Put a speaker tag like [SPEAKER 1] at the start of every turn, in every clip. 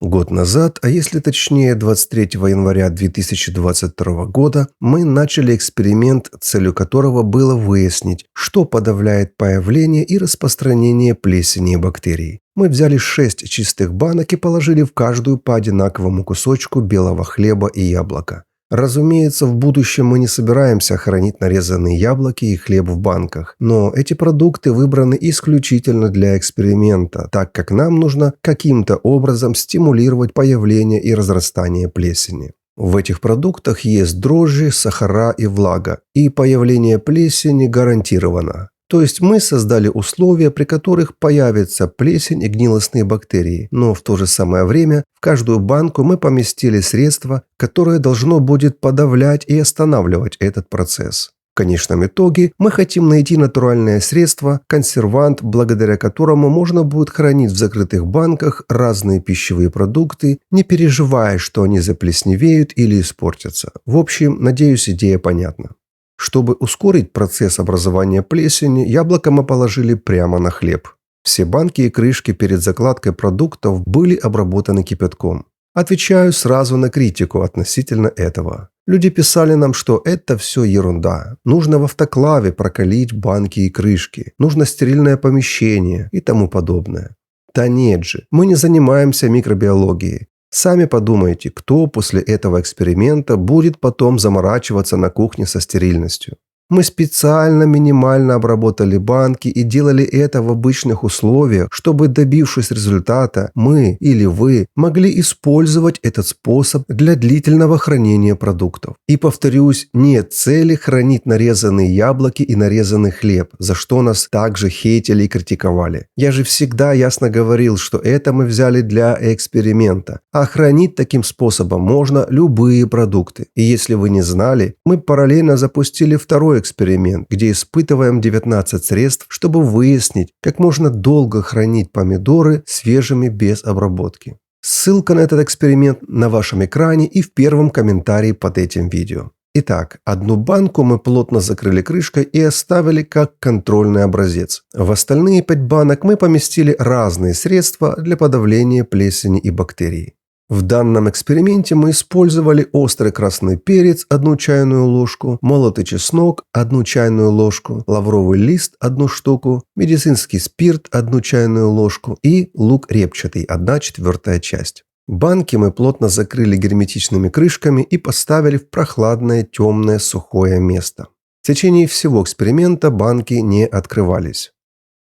[SPEAKER 1] Год назад, а если точнее 23 января 2022 года, мы начали эксперимент, целью которого было выяснить, что подавляет появление и распространение плесени и бактерий. Мы взяли 6 чистых банок и положили в каждую по одинаковому кусочку белого хлеба и яблока. Разумеется, в будущем мы не собираемся хранить нарезанные яблоки и хлеб в банках, но эти продукты выбраны исключительно для эксперимента, так как нам нужно каким-то образом стимулировать появление и разрастание плесени. В этих продуктах есть дрожжи, сахара и влага, и появление плесени гарантировано. То есть мы создали условия, при которых появится плесень и гнилостные бактерии, но в то же самое время в каждую банку мы поместили средство, которое должно будет подавлять и останавливать этот процесс. В конечном итоге мы хотим найти натуральное средство, консервант, благодаря которому можно будет хранить в закрытых банках разные пищевые продукты, не переживая, что они заплесневеют или испортятся. В общем, надеюсь, идея понятна. Чтобы ускорить процесс образования плесени, яблоко мы положили прямо на хлеб. Все банки и крышки перед закладкой продуктов были обработаны кипятком. Отвечаю сразу на критику относительно этого. Люди писали нам, что это все ерунда. Нужно в автоклаве прокалить банки и крышки. Нужно стерильное помещение и тому подобное. Да нет же, мы не занимаемся микробиологией. Сами подумайте, кто после этого эксперимента будет потом заморачиваться на кухне со стерильностью. Мы специально минимально обработали банки и делали это в обычных условиях, чтобы, добившись результата, мы или вы могли использовать этот способ для длительного хранения продуктов. И повторюсь, нет цели хранить нарезанные яблоки и нарезанный хлеб, за что нас также хейтили и критиковали. Я же всегда ясно говорил, что это мы взяли для эксперимента, а хранить таким способом можно любые продукты. И если вы не знали, мы параллельно запустили второй эксперимент, где испытываем 19 средств, чтобы выяснить, как можно долго хранить помидоры свежими без обработки. Ссылка на этот эксперимент на вашем экране и в первом комментарии под этим видео. Итак, одну банку мы плотно закрыли крышкой и оставили как контрольный образец. В остальные 5 банок мы поместили разные средства для подавления плесени и бактерий. В данном эксперименте мы использовали острый красный перец 1 чайную ложку, молотый чеснок 1 чайную ложку, лавровый лист 1 штуку, медицинский спирт 1 чайную ложку и лук репчатый 1/4 часть. Банки мы плотно закрыли герметичными крышками и поставили в прохладное, темное, сухое место. В течение всего эксперимента банки не открывались.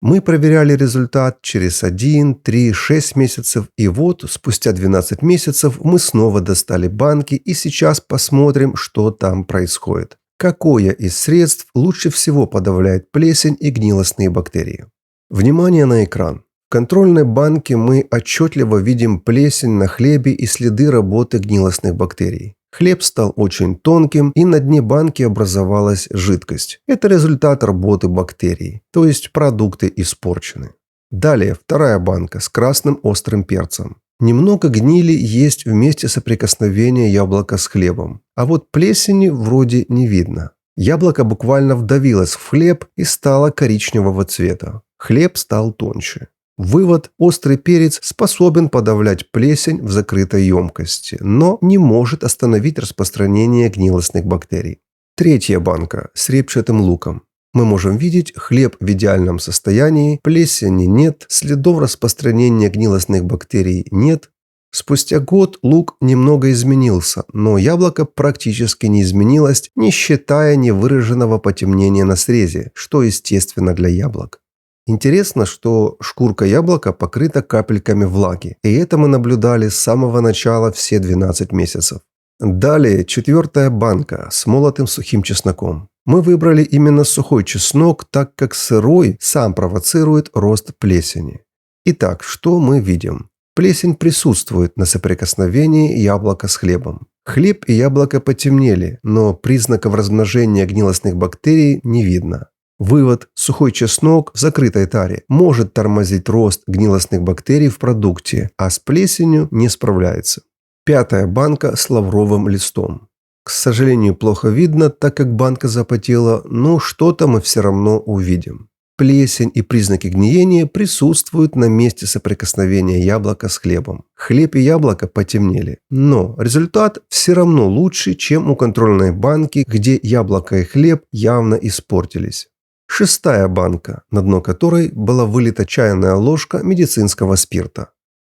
[SPEAKER 1] Мы проверяли результат через 1, 3, 6 месяцев, и вот спустя 12 месяцев мы снова достали банки и сейчас посмотрим, что там происходит. Какое из средств лучше всего подавляет плесень и гнилостные бактерии? Внимание на экран. В контрольной банке мы отчетливо видим плесень на хлебе и следы работы гнилостных бактерий. Хлеб стал очень тонким, и на дне банки образовалась жидкость. Это результат работы бактерий, то есть продукты испорчены. Далее вторая банка с красным острым перцем. Немного гнили есть в месте соприкосновения яблока с хлебом, а вот плесени вроде не видно. Яблоко буквально вдавилось в хлеб и стало коричневого цвета. Хлеб стал тоньше. Вывод: острый перец способен подавлять плесень в закрытой емкости, но не может остановить распространение гнилостных бактерий. Третья банка с репчатым луком. Мы можем видеть хлеб в идеальном состоянии, плесени нет, следов распространения гнилостных бактерий нет. Спустя год лук немного изменился, но яблоко практически не изменилось, не считая невыраженного потемнения на срезе, что естественно для яблок. Интересно, что шкурка яблока покрыта капельками влаги, и это мы наблюдали с самого начала все 12 месяцев. Далее 4-я банка с молотым сухим чесноком. Мы выбрали именно сухой чеснок, так как сырой сам провоцирует рост плесени. Итак, что мы видим? Плесень присутствует на соприкосновении яблока с хлебом. Хлеб и яблоко потемнели, но признаков размножения гнилостных бактерий не видно. Вывод: сухой чеснок в закрытой таре может тормозить рост гнилостных бактерий в продукте, а с плесенью не справляется. 5-я банка с лавровым листом. К сожалению, плохо видно, так как банка запотела, но что-то мы все равно увидим. Плесень и признаки гниения присутствуют на месте соприкосновения яблока с хлебом. Хлеб и яблоко потемнели, но результат все равно лучше, чем у контрольной банки, где яблоко и хлеб явно испортились. 6-я банка, на дно которой была вылита чайная ложка медицинского спирта.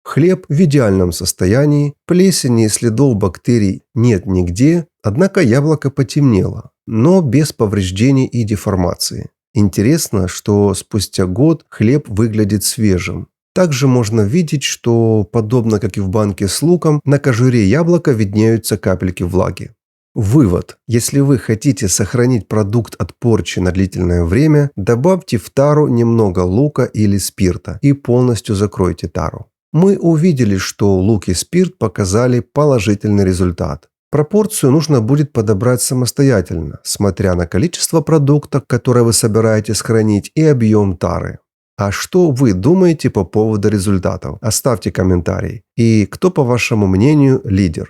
[SPEAKER 1] Хлеб в идеальном состоянии, плесени и следов бактерий нет нигде, однако яблоко потемнело, но без повреждений и деформации. Интересно, что спустя год хлеб выглядит свежим. Также можно видеть, что, подобно как и в банке с луком, на кожуре яблока виднеются капельки влаги. Вывод. Если вы хотите сохранить продукт от порчи на длительное время, добавьте в тару немного лука или спирта и полностью закройте тару. Мы увидели, что лук и спирт показали положительный результат. Пропорцию нужно будет подобрать самостоятельно, смотря на количество продукта, которое вы собираетесь хранить, и объем тары. А что вы думаете по поводу результатов? Оставьте комментарий. И кто, по вашему мнению, лидер?